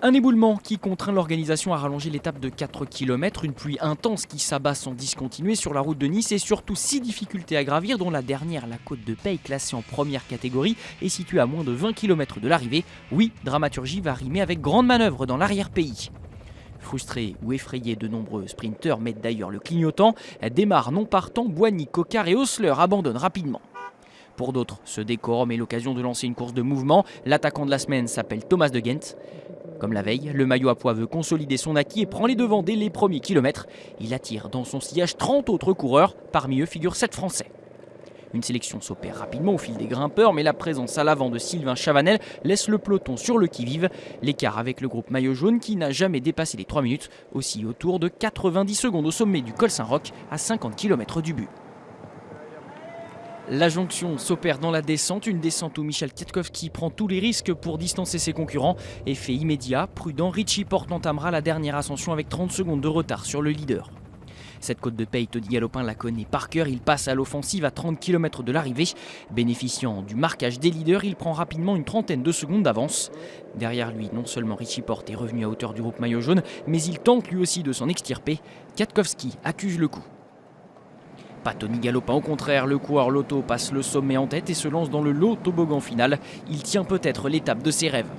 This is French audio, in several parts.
Un éboulement qui contraint l'organisation à rallonger l'étape de 4 km, une pluie intense qui s'abat sans discontinuer sur la route de Nice et surtout 6 difficultés à gravir dont la dernière, la côte de Peille, classée en première catégorie et située à moins de 20 km de l'arrivée. Oui, dramaturgie va rimer avec grande manœuvre dans l'arrière-pays. Frustrés ou effrayés, de nombreux sprinteurs mettent d'ailleurs le clignotant. Démarre non partant, Boigny, Coquard et Osler abandonnent rapidement. Pour d'autres, ce décorum est l'occasion de lancer une course de mouvement. L'attaquant de la semaine s'appelle Thomas de Ghent. Comme la veille, le maillot à pois veut consolider son acquis et prend les devants dès les premiers kilomètres. Il attire dans son sillage 30 autres coureurs, parmi eux figurent 7 Français. Une sélection s'opère rapidement au fil des grimpeurs, mais la présence à l'avant de Sylvain Chavanel laisse le peloton sur le qui-vive. L'écart avec le groupe maillot jaune qui n'a jamais dépassé les 3 minutes, aussi autour de 90 secondes au sommet du col Saint-Roch à 50 km du but. La jonction s'opère dans la descente, une descente où Michal Kwiatkowski prend tous les risques pour distancer ses concurrents. Effet immédiat, prudent, Richie Porte entamera la dernière ascension avec 30 secondes de retard sur le leader. Cette côte de Peille, Tony Galopin la connaît par cœur, il passe à l'offensive à 30 km de l'arrivée. Bénéficiant du marquage des leaders, il prend rapidement une trentaine de secondes d'avance. Derrière lui, non seulement Richie Porte est revenu à hauteur du groupe maillot jaune, mais il tente lui aussi de s'en extirper. Kwiatkowski accuse le coup. Pas Tony Galopin, au contraire, le coureur Lotto passe le sommet en tête et se lance dans le lot toboggan final. Il tient peut-être l'étape de ses rêves.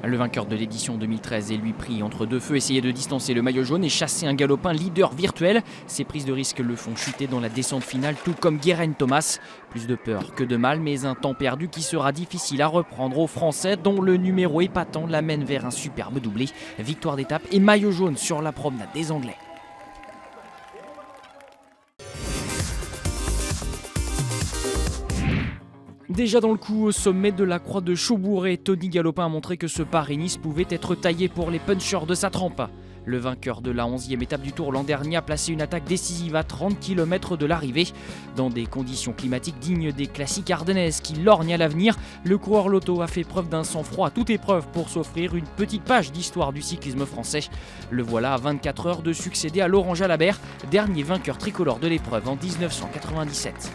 Le vainqueur de l'édition 2013 est lui pris entre deux feux, essayer de distancer le maillot jaune et chasser un Galopin leader virtuel. Ses prises de risque le font chuter dans la descente finale, tout comme Geraint Thomas. Plus de peur que de mal, mais un temps perdu qui sera difficile à reprendre aux Français, dont le numéro épatant l'amène vers un superbe doublé. Victoire d'étape et maillot jaune sur la promenade des Anglais. Déjà dans le coup au sommet de la croix de Chaubourg, Tony Galopin a montré que ce Paris-Nice pouvait être taillé pour les punchers de sa trempe. Le vainqueur de la 11e étape du Tour l'an dernier a placé une attaque décisive à 30 km de l'arrivée. Dans des conditions climatiques dignes des classiques ardennaises qui lorgnent à l'avenir, le coureur Lotto a fait preuve d'un sang-froid à toute épreuve pour s'offrir une petite page d'histoire du cyclisme français. Le voilà à 24 heures de succéder à Laurent Jalabert, dernier vainqueur tricolore de l'épreuve en 1997.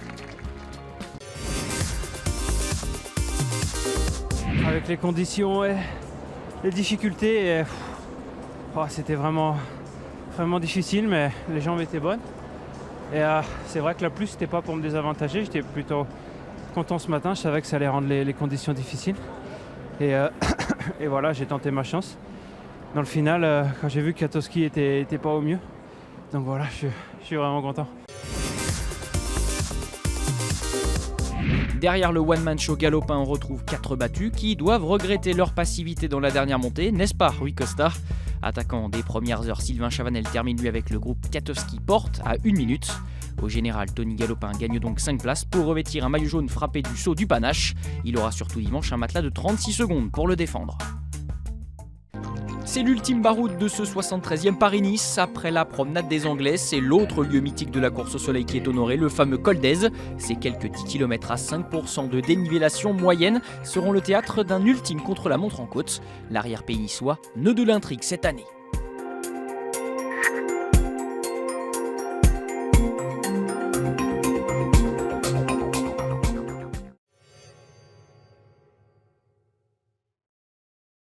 Avec les conditions et les difficultés, c'était vraiment difficile, mais les jambes étaient bonnes. Et c'est vrai que la pluie, c'était pas pour me désavantager, j'étais plutôt content ce matin, je savais que ça allait rendre les conditions difficiles. Et voilà, j'ai tenté ma chance. Dans le final, quand j'ai vu que Kwiatkowski était pas au mieux. Donc voilà, je suis vraiment content. Derrière le one-man show Galopin, on retrouve 4 battus qui doivent regretter leur passivité dans la dernière montée, n'est-ce pas Rui Costa? Attaquant des premières heures, Sylvain Chavanel termine lui avec le groupe Kwiatkowski Porte à 1 minute. Au général, Tony Galopin gagne donc 5 places pour revêtir un maillot jaune frappé du sceau du panache. Il aura surtout dimanche un matelas de 36 secondes pour le défendre. C'est l'ultime baroud de ce 73e Paris-Nice. Après la promenade des Anglais, c'est l'autre lieu mythique de la course au soleil qui est honoré, le fameux col d'Èze. Ces quelques 10 km à 5% de dénivellation moyenne seront le théâtre d'un ultime contre-la-montre en côte. L'arrière-pays niçois, nœud de l'intrigue cette année.